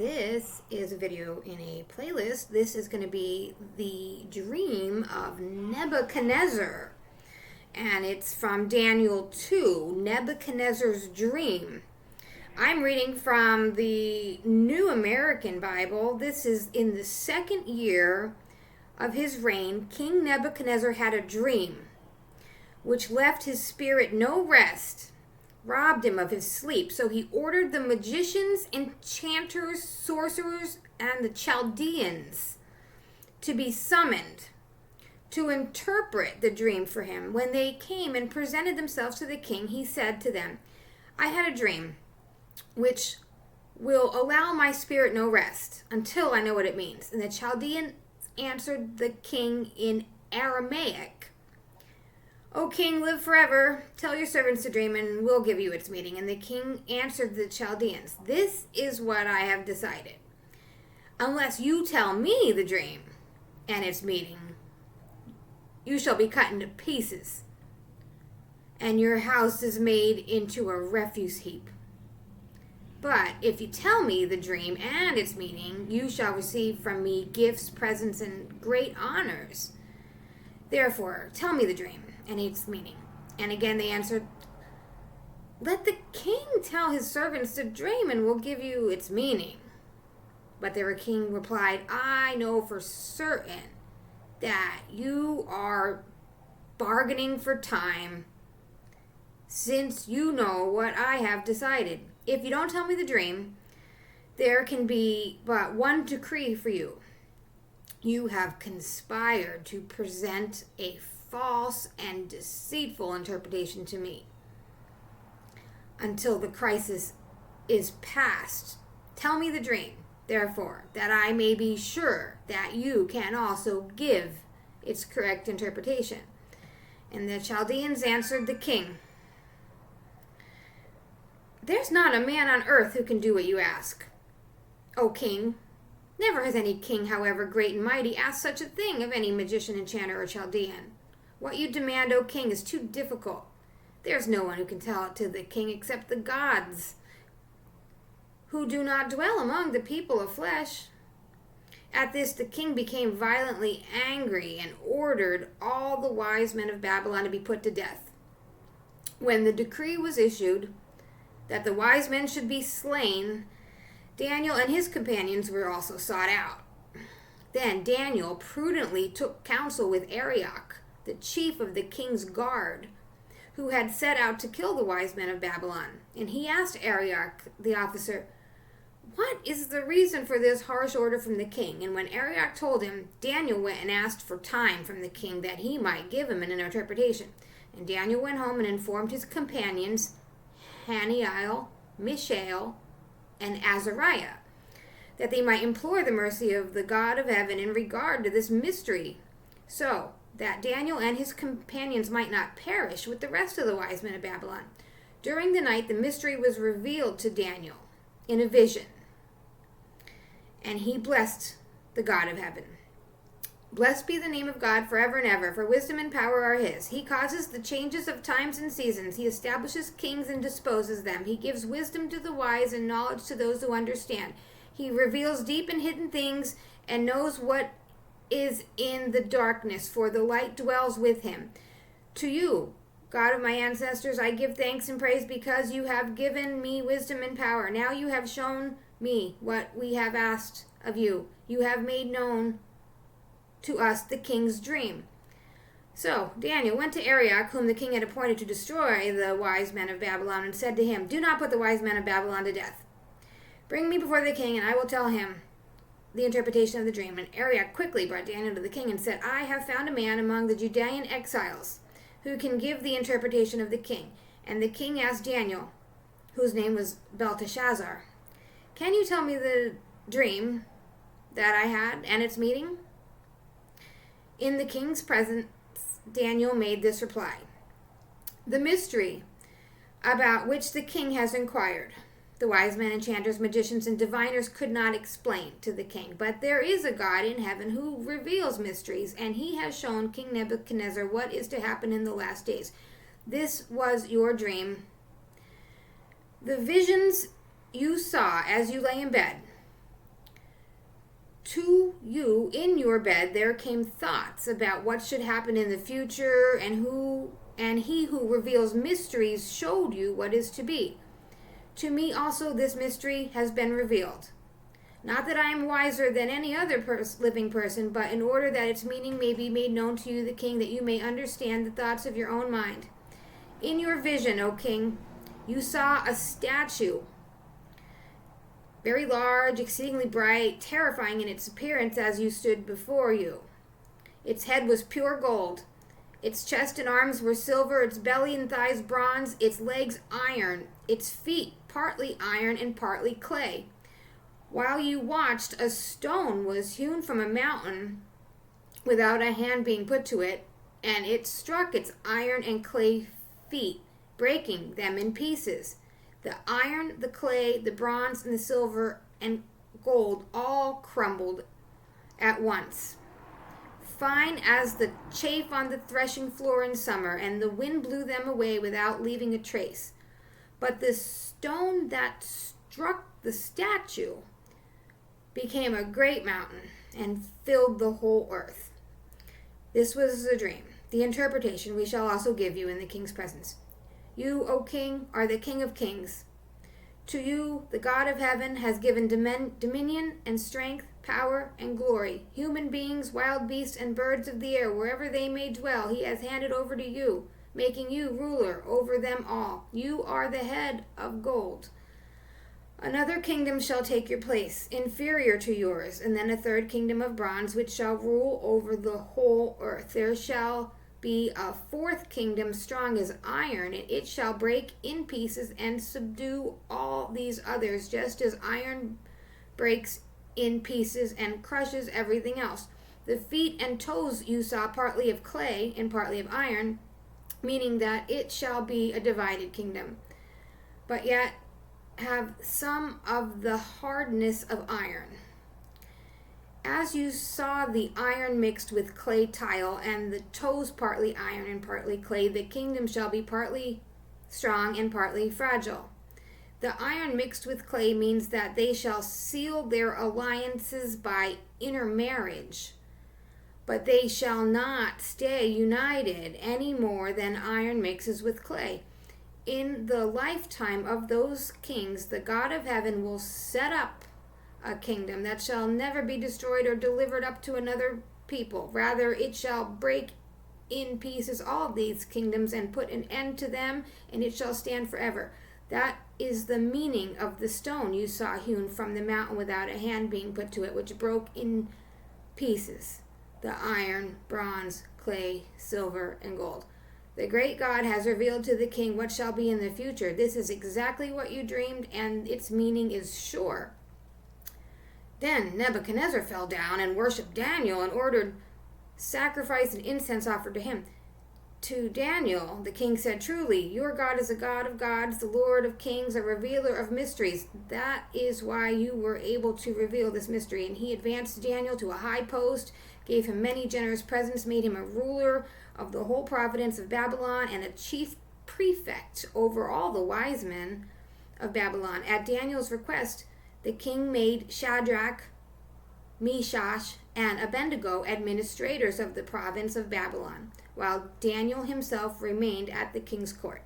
This is a video in a playlist. This is going to be the dream of Nebuchadnezzar. And it's from Daniel 2, Nebuchadnezzar's dream. I'm reading from the New American Bible. This is in the second year of his reign. King Nebuchadnezzar had a dream, which left his spirit no rest, robbed him of his sleep. So he ordered the magicians, enchanters, sorcerers, and the Chaldeans to be summoned to interpret the dream for him. When they came and presented themselves to the king, he said to them, "I had a dream which will allow my spirit no rest until I know what it means." And the Chaldeans answered the king in Aramaic, "O king, live forever. Tell your servants to dream, and we'll give you its meaning." And the king answered the Chaldeans, "This is what I have decided. Unless you tell me the dream and its meaning, you shall be cut into pieces, and your house is made into a refuse heap. But if you tell me the dream and its meaning, you shall receive from me gifts, presents, and great honors. Therefore, tell me the dream and its meaning." And again they answered, "Let the king tell his servants to dream, and we'll give you its meaning." But their king replied, "I know for certain that you are bargaining for time, since you know what I have decided. If you don't tell me the dream, there can be but one decree for you. You have conspired to present a false and deceitful interpretation to me. Until the crisis is past, tell me the dream, therefore, that I may be sure that you can also give its correct interpretation." And the Chaldeans answered the king, "There's not a man on earth who can do what you ask, O king. Never has any king, however great and mighty, asked such a thing of any magician, enchanter, or Chaldean. What you demand, O king, is too difficult. There's no one who can tell it to the king except the gods, who do not dwell among the people of flesh." At this the king became violently angry and ordered all the wise men of Babylon to be put to death. When the decree was issued that the wise men should be slain, Daniel and his companions were also sought out. Then Daniel prudently took counsel with Arioch, the chief of the king's guard, who had set out to kill the wise men of Babylon. And he asked Arioch, the officer, "What is the reason for this harsh order from the king?" And when Arioch told him, Daniel went and asked for time from the king that he might give him an interpretation. And Daniel went home and informed his companions, Hananiah, Mishael, and Azariah, that they might implore the mercy of the God of heaven in regard to this mystery, so that Daniel and his companions might not perish with the rest of the wise men of Babylon. During the night, the mystery was revealed to Daniel in a vision, and he blessed the God of heaven. "Blessed be the name of God forever and ever, for wisdom and power are his. He causes the changes of times and seasons. He establishes kings and disposes them. He gives wisdom to the wise and knowledge to those who understand. He reveals deep and hidden things and knows what is in the darkness, for the light dwells with him. To you, God of my ancestors, I give thanks and praise because you have given me wisdom and power. Now you have shown me what we have asked of you. You have made known to us the king's dream." So Daniel went to Arioch, whom the king had appointed to destroy the wise men of Babylon, and said to him, "Do not put the wise men of Babylon to death. Bring me before the king, and I will tell him the interpretation of the dream." And Arioch quickly brought Daniel to the king and said, "I have found a man among the Judean exiles who can give the interpretation of the king." And the king asked Daniel, whose name was Belteshazzar, "Can you tell me the dream that I had and its meaning?" In the king's presence, Daniel made this reply: "The mystery about which the king has inquired, the wise men, enchanters, magicians, and diviners could not explain to the king. But there is a God in heaven who reveals mysteries, and he has shown King Nebuchadnezzar what is to happen in the last days. This was your dream. The visions you saw as you lay in bed, To you in your bed there came thoughts about what should happen in the future, and he who reveals mysteries showed you what is to be. To me also this mystery has been revealed. Not that I am wiser than any other living person, but in order that its meaning may be made known to you, the king, that you may understand the thoughts of your own mind. In your vision, O king, you saw a statue, very large, exceedingly bright, terrifying in its appearance as you stood before you. Its head was pure gold. Its chest and arms were silver, its belly and thighs bronze, its legs iron, its feet partly iron and partly clay. While you watched, a stone was hewn from a mountain without a hand being put to it, and it struck its iron and clay feet, breaking them in pieces. The iron, the clay, the bronze, and the silver and gold all crumbled at once, fine as the chaff on the threshing floor in summer, and the wind blew them away without leaving a trace. But the stone that struck the statue became a great mountain and filled the whole earth. This was the dream. The interpretation we shall also give you in the king's presence. You, O king, are the king of kings. To you, the God of heaven has given dominion and strength, power and glory. Human beings, wild beasts, and birds of the air, wherever they may dwell, he has handed over to you, making you ruler over them all. You are the head of gold. Another kingdom shall take your place, inferior to yours, and then a third kingdom of bronze, which shall rule over the whole earth. There shall be a fourth kingdom strong as iron, and it shall break in pieces and subdue all these others, just as iron breaks in pieces and crushes everything else. The feet and toes you saw partly of clay and partly of iron, meaning that it shall be a divided kingdom, but yet have some of the hardness of iron. As you saw the iron mixed with clay tile, and the toes partly iron and partly clay, the kingdom shall be partly strong and partly fragile. The iron mixed with clay means that they shall seal their alliances by intermarriage, but they shall not stay united any more than iron mixes with clay. In the lifetime of those kings, the God of heaven will set up a kingdom that shall never be destroyed or delivered up to another people. Rather, it shall break in pieces all these kingdoms and put an end to them, and it shall stand forever. That is the meaning of the stone you saw hewn from the mountain without a hand being put to it, which broke in pieces the iron, bronze, clay, silver, and gold. The great God has revealed to the king what shall be in the future. This is exactly what you dreamed, and its meaning is sure. Then Nebuchadnezzar fell down and worshipped Daniel and ordered sacrifice and incense offered to him. To Daniel, the king said, "Truly, your God is a God of gods, the Lord of kings, a revealer of mysteries. That is why you were able to reveal this mystery." And he advanced Daniel to a high post, gave him many generous presents, made him a ruler of the whole province of Babylon and a chief prefect over all the wise men of Babylon. At Daniel's request, the king made Shadrach, Meshach, and Abednego administrators of the province of Babylon, while Daniel himself remained at the king's court.